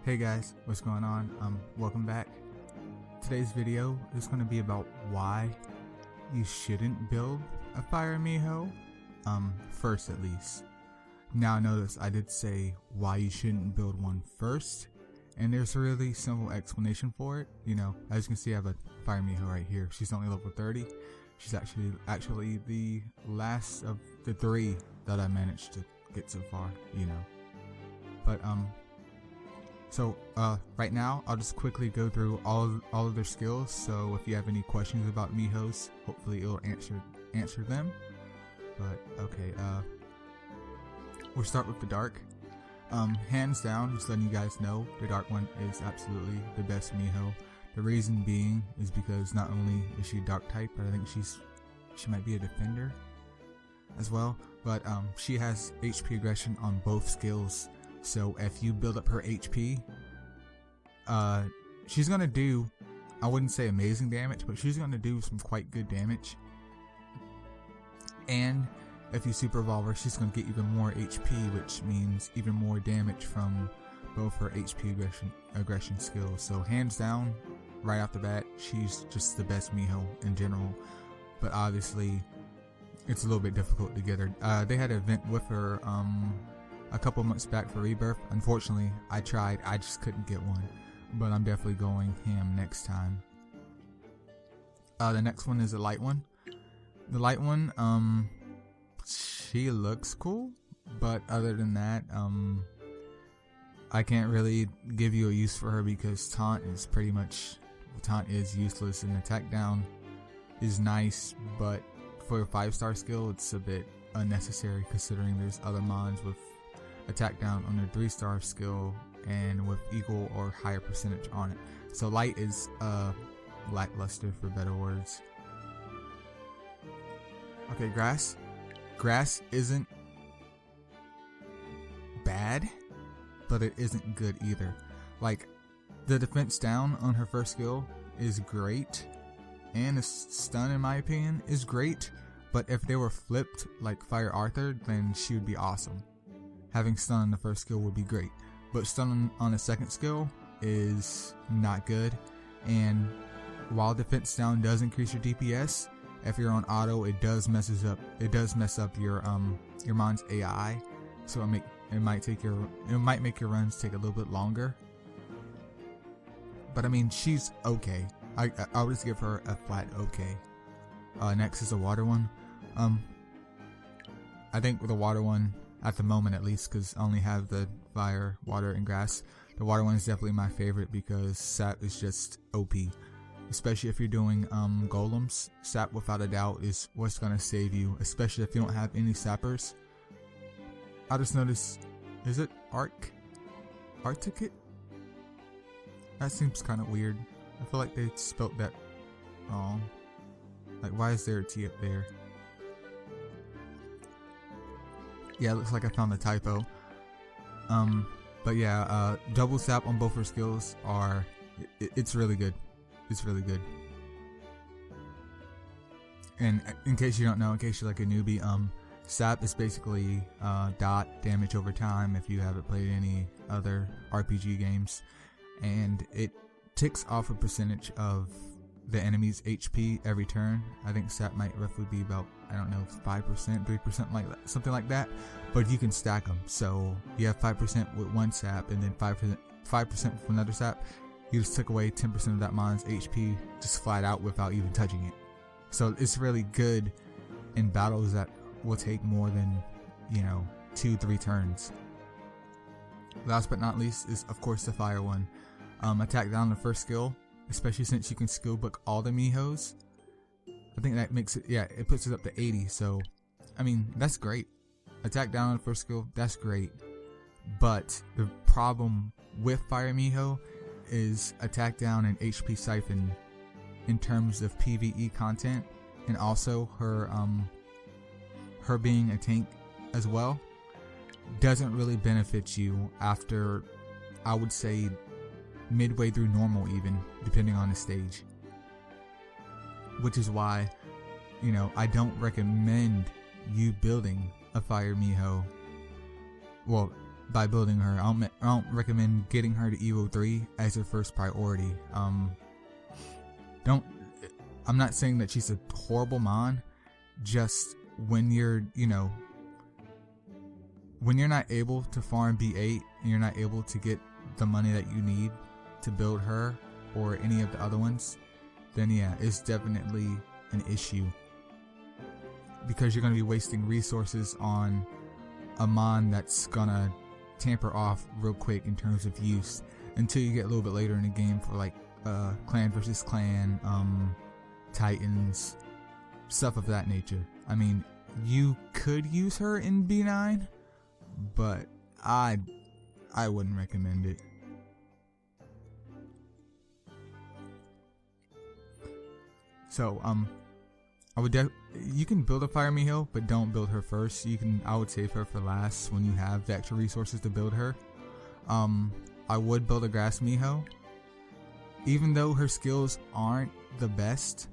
Hey guys, what's going on? Welcome back. Today's video is going to be about why you shouldn't build a fire Miho, first at least. Now notice I did say why you shouldn't build one first, and there's a really simple explanation for it. You know, as you can see I have a fire Miho right here. She's only level 30. She's actually the last of the 3 that I managed to get so far, you know. But So right now I'll just quickly go through all of their skills, so if you have any questions about Mihos, hopefully it'll answer them. But okay, we'll start with the dark. Hands down, just letting you guys know, the dark one is absolutely the best Miho. The reason being is because not only is she dark type, but I think she might be a defender as well, but she has HP aggression on both skills. So if you build up her HP, she's gonna do, I wouldn't say amazing damage, but she's gonna do some quite good damage. And if you super evolve her, she's gonna get even more HP, which means even more damage from both her HP aggression skills. So hands down, right off the bat, she's just the best Miho in general. But obviously, it's a little bit difficult to get her. They had an event with her a couple months back for Rebirth. Unfortunately, I tried, I just couldn't get one, but I'm definitely going ham next time. The next one is the light one. The light one, she looks cool, but other than that, I can't really give you a use for her because taunt is useless, and attack down is nice, but for a 5-star skill, it's a bit unnecessary considering there's other mons with attack down on their 3-star skill and with equal or higher percentage on it. So light is lackluster, for better words. Okay, grass isn't bad, but it isn't good either. Like, the defense down on her first skill is great, and the stun, in my opinion, is great, but if they were flipped like Fire Arthur, then she would be awesome. Having stun on the first skill would be great, but stun on the second skill is not good. And while defense down does increase your DPS, if you're on auto, it does mess up your mon's AI, so it might make your runs take a little bit longer. But I mean, she's okay. I would just give her a flat okay. Next is the water one. I think with the water one, at the moment at least, because I only have the fire, water, and grass, the water one is definitely my favorite because sap is just OP. Especially if you're doing golems, sap without a doubt is what's going to save you, especially if you don't have any sappers. I just noticed, is it Arctic? That seems kind of weird. I feel like they spelt that wrong. Like, why is there a T up there? Yeah, it looks like I found a typo. But yeah, double sap on both her skills are, it's really good. It's really good. And in case you don't know, in case you're like a newbie, sap is basically dot damage over time if you haven't played any other RPG games, and it ticks off a percentage of the enemy's HP every turn. I think sap might roughly be about, I don't know, 5%, 3%, like that, something like that. But you can stack them. So you have 5% with one sap, and then 5% with another sap. You just took away 10% of that mon's HP just flat out without even touching it. So it's really good in battles that will take more than, 2-3 turns. Last but not least is, of course, the fire one. Attack down the first skill, especially since you can skill book all the Mihos. I think that makes it, it puts it up to 80. So, I mean, that's great. Attack down on the first skill, that's great. But the problem with Fire Miho is attack down and HP siphon in terms of PvE content, and also her being a tank as well doesn't really benefit you after, I would say, midway through normal, even depending on the stage. Which is why, I don't recommend you building a Fire Miho. Well, by building her. I don't recommend getting her to Evo 3 as your first priority. I'm not saying that she's a horrible mon. Just when you're not able to farm B8 and you're not able to get the money that you need to build her or any of the other ones, then yeah, it's definitely an issue, because you're going to be wasting resources on a mon that's gonna tamper off real quick in terms of use until you get a little bit later in the game for like clan versus clan, titans, stuff of that nature. I mean, you could use her in B9, but I wouldn't recommend it. So you can build a Fire Miho, but don't build her first. I would save her for last when you have the extra resources to build her. I would build a Grass Miho, even though her skills aren't the best.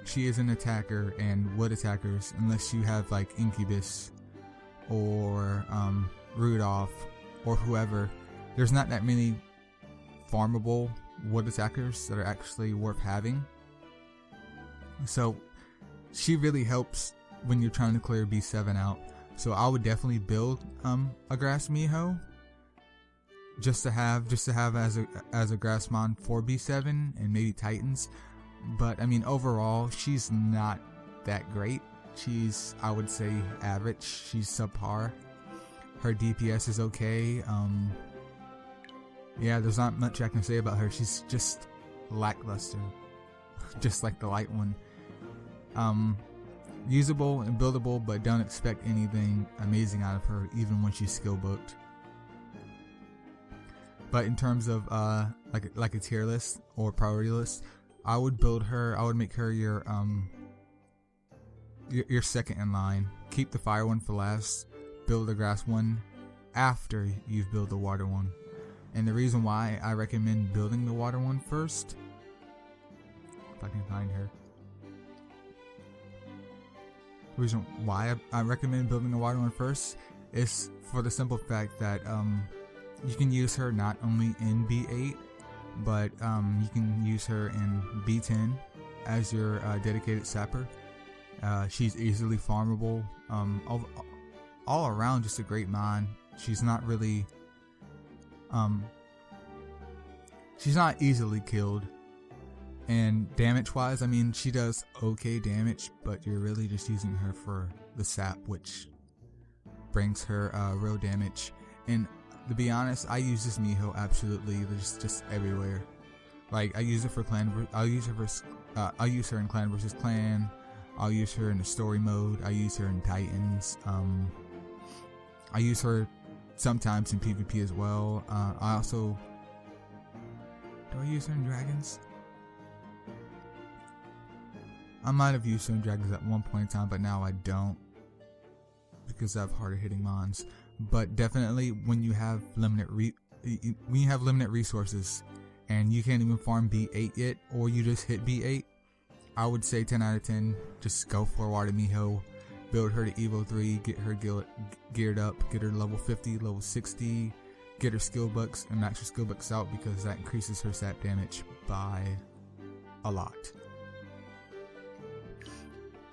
She is an attacker and wood attackers, unless you have like Incubus or Rudolph or whoever. There's not that many farmable wood attackers that are actually worth having. So she really helps when you're trying to clear B7 out. So I would definitely build a Grass Miho just to have as a grass mon for B7 and maybe Titans. But I mean, overall, she's not that great. She's, I would say, average. She's subpar. Her DPS is okay. Yeah, there's not much I can say about her. She's just lackluster, just like the light one. Usable and buildable, but don't expect anything amazing out of her, even when she's skill booked. But in terms of like a tier list or priority list, I would build her. I would make her your second in line. Keep the fire one for last. Build the grass one after you've built the water one. And the reason why I recommend building the water one first, if I can find her. The reason why I recommend building the water one first is for the simple fact that you can use her not only in B8, but you can use her in B10 as your dedicated sapper. She's easily farmable. All around, just a great mon. She's not really she's not easily killed. And damage wise, I mean, she does okay damage, but you're really just using her for the sap, which brings her real damage. And to be honest, I use this Miho absolutely just everywhere. Like, I use it for clan. I'll use her in clan versus clan. I'll use her in the story mode. I use her in Titans. I use her sometimes in PvP as well. I also, do I use her in Dragons? I might have used her in Dragons at one point in time, but now I don't, because I have harder hitting mons. But definitely, when you have limited resources and you can't even farm B8 yet, or you just hit B8, I would say 10 out of 10. Just go for Water Miho, build her to Evo 3, get her geared up, get her level 50, level 60, get her skill bucks and max her skill bucks out, because that increases her sap damage by a lot.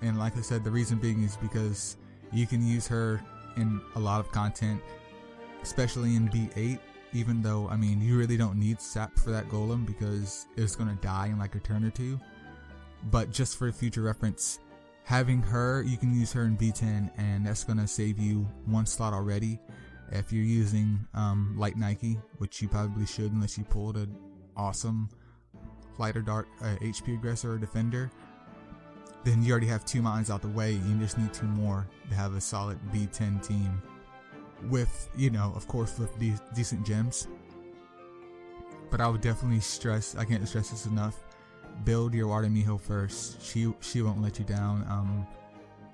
And like I said, the reason being is because you can use her in a lot of content, especially in B8, even though, I mean, you really don't need sap for that golem because it's going to die in like a turn or two. But just for future reference, having her, you can use her in B10, and that's going to save you one slot already. If you're using Light Nike, which you probably should unless you pulled an awesome light or dark HP aggressor or defender, then you already have 2 mines out the way. You just need 2 more to have a solid B10 team with, of course, with these decent gems. But I would definitely stress, I can't stress this enough, build your Water Miho first. She won't let you down.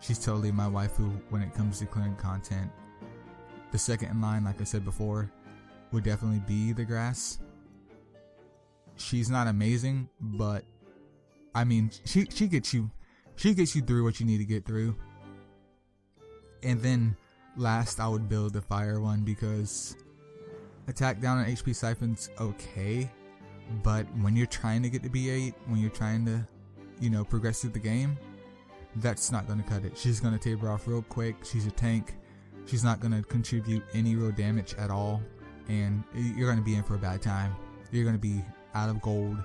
She's totally my waifu when it comes to clearing content. The second in line, like I said before, would definitely be the grass. She's not amazing, but I mean, she gets you through what you need to get through. And then last I would build the fire one, because attack down on HP siphon's okay, but when you're trying to get to B8, when you're trying to, you know, progress through the game, that's not going to cut it. She's going to taper off real quick. She's a tank. She's not going to contribute any real damage at all, and you're going to be in for a bad time. You're going to be out of gold,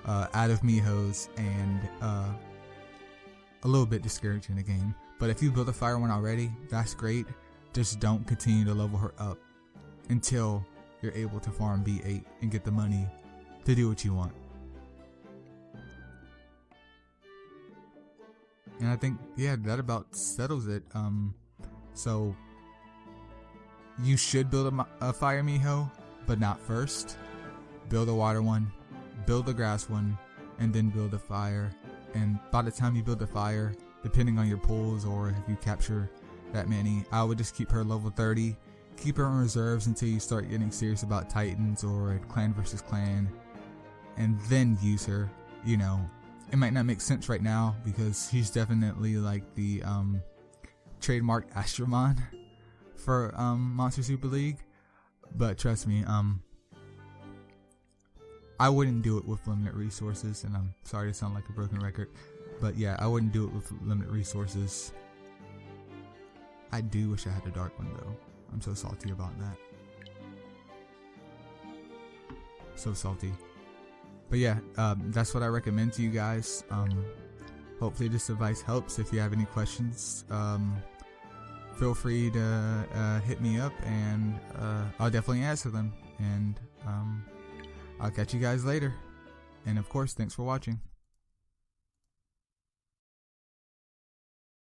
out of Mihos, and a little bit discouraged in the game. But if you build a fire one already, that's great. Just don't continue to level her up until you're able to farm B8 and get the money to do what you want. And I think, yeah, that about settles it. So you should build a fire Miho, but not first. Build a water one, build a grass one, and then build a fire. And by the time you build a fire, depending on your pulls or if you capture that many, I would just keep her level 30. Keep her in reserves until you start getting serious about Titans or clan versus clan, and then use her. You know, it might not make sense right now because she's definitely like the trademark Astromon for Monster Super League, but trust me, I wouldn't do it with limited resources, and I'm sorry to sound like a broken record, but yeah, I wouldn't do it with limited resources. I do wish I had a dark one though. I'm so salty about that. So salty. But yeah, that's what I recommend to you guys. Hopefully this advice helps. If you have any questions, feel free to hit me up, and I'll definitely answer them. And I'll catch you guys later. And of course, thanks for watching.